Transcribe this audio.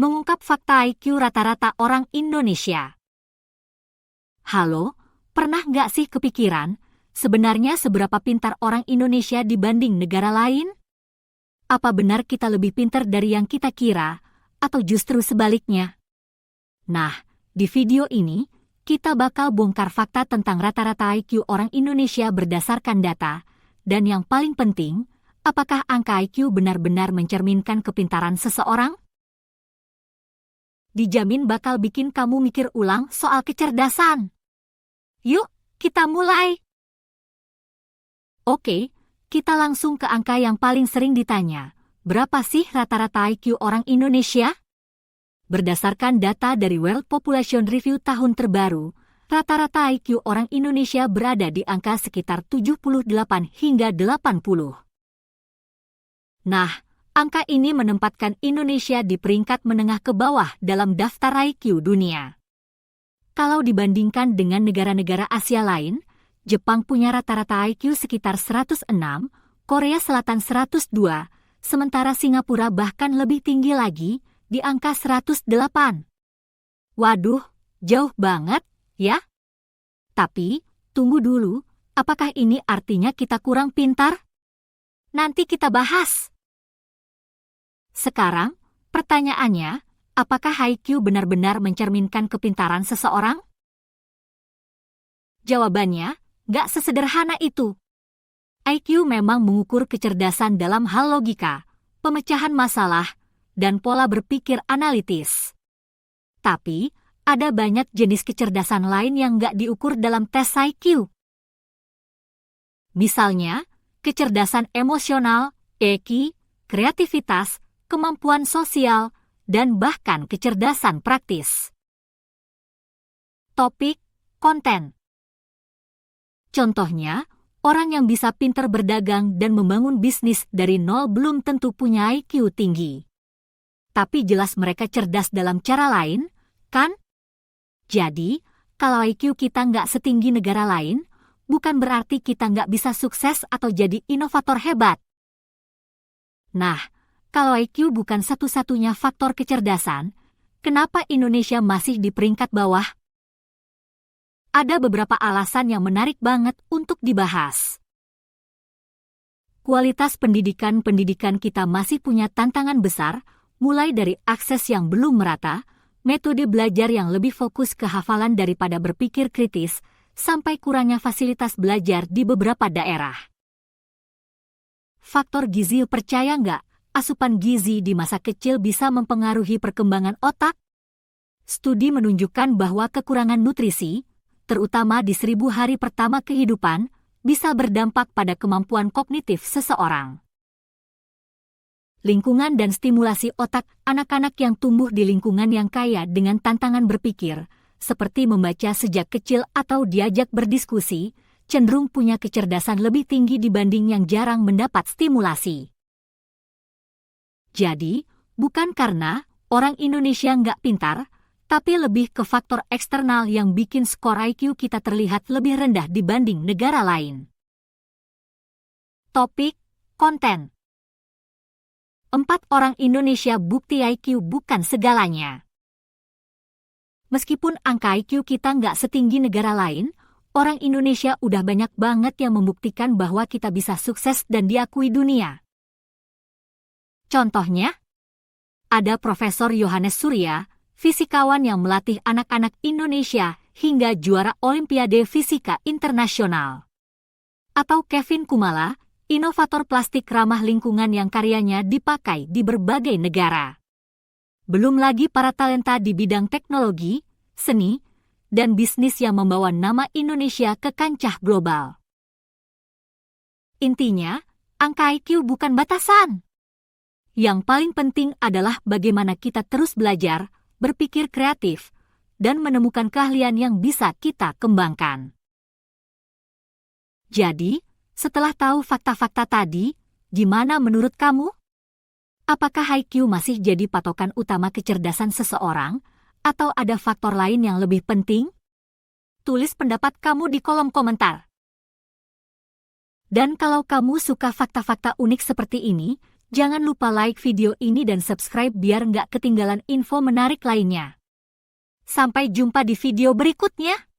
mengungkap fakta IQ rata-rata orang Indonesia. Halo, pernah nggak sih kepikiran, sebenarnya seberapa pintar orang Indonesia dibanding negara lain? Apa benar kita lebih pintar dari yang kita kira, atau justru sebaliknya? Nah, di video ini, kita bakal bongkar fakta tentang rata-rata IQ orang Indonesia berdasarkan data, dan yang paling penting, apakah angka IQ benar-benar mencerminkan kepintaran seseorang? Dijamin bakal bikin kamu mikir ulang soal kecerdasan. Yuk, kita mulai! Oke, kita langsung ke angka yang paling sering ditanya. Berapa sih rata-rata IQ orang Indonesia? Berdasarkan data dari World Population Review tahun terbaru, rata-rata IQ orang Indonesia berada di angka sekitar 78 hingga 80. Nah, angka ini menempatkan Indonesia di peringkat menengah ke bawah dalam daftar IQ dunia. Kalau dibandingkan dengan negara-negara Asia lain, Jepang punya rata-rata IQ sekitar 106, Korea Selatan 102, sementara Singapura bahkan lebih tinggi lagi, di angka 108. Waduh, jauh banget, ya? Tapi, tunggu dulu, apakah ini artinya kita kurang pintar? Nanti kita bahas. Sekarang, pertanyaannya, apakah IQ benar-benar mencerminkan kepintaran seseorang? Jawabannya, nggak sesederhana itu. IQ memang mengukur kecerdasan dalam hal logika, pemecahan masalah, dan pola berpikir analitis. Tapi, ada banyak jenis kecerdasan lain yang nggak diukur dalam tes IQ. Misalnya, kecerdasan emosional, EQ, kreativitas, kemampuan sosial, dan bahkan kecerdasan praktis. Topik, konten. Contohnya, orang yang bisa pintar berdagang dan membangun bisnis dari nol belum tentu punya IQ tinggi. Tapi jelas mereka cerdas dalam cara lain, kan? Jadi, kalau IQ kita nggak setinggi negara lain, bukan berarti kita nggak bisa sukses atau jadi inovator hebat. Nah, kalau IQ bukan satu-satunya faktor kecerdasan, kenapa Indonesia masih di peringkat bawah? Ada beberapa alasan yang menarik banget untuk dibahas. Kualitas pendidikan kita masih punya tantangan besar, mulai dari akses yang belum merata, metode belajar yang lebih fokus ke hafalan daripada berpikir kritis, sampai kurangnya fasilitas belajar di beberapa daerah. Faktor gizi, percaya nggak, asupan gizi di masa kecil bisa mempengaruhi perkembangan otak? Studi menunjukkan bahwa kekurangan nutrisi, terutama di 1000 hari pertama kehidupan, bisa berdampak pada kemampuan kognitif seseorang. Lingkungan dan stimulasi otak anak-anak yang tumbuh di lingkungan yang kaya dengan tantangan berpikir, seperti membaca sejak kecil atau diajak berdiskusi, cenderung punya kecerdasan lebih tinggi dibanding yang jarang mendapat stimulasi. Jadi, bukan karena orang Indonesia nggak pintar, tapi lebih ke faktor eksternal yang bikin skor IQ kita terlihat lebih rendah dibanding negara lain. Topik, konten. 4 orang Indonesia bukti IQ bukan segalanya. Meskipun angka IQ kita nggak setinggi negara lain, orang Indonesia udah banyak banget yang membuktikan bahwa kita bisa sukses dan diakui dunia. Contohnya, ada Profesor Yohanes Surya, fisikawan yang melatih anak-anak Indonesia hingga juara Olimpiade Fisika Internasional. Atau Kevin Kumala, inovator plastik ramah lingkungan yang karyanya dipakai di berbagai negara. Belum lagi para talenta di bidang teknologi, seni, dan bisnis yang membawa nama Indonesia ke kancah global. Intinya, angka IQ bukan batasan. Yang paling penting adalah bagaimana kita terus belajar, berpikir kreatif, dan menemukan keahlian yang bisa kita kembangkan. Jadi, setelah tahu fakta-fakta tadi, gimana menurut kamu? Apakah IQ masih jadi patokan utama kecerdasan seseorang, atau ada faktor lain yang lebih penting? Tulis pendapat kamu di kolom komentar. Dan kalau kamu suka fakta-fakta unik seperti ini, Jangan lupa like video ini dan subscribe biar nggak ketinggalan info menarik lainnya. Sampai jumpa di video berikutnya.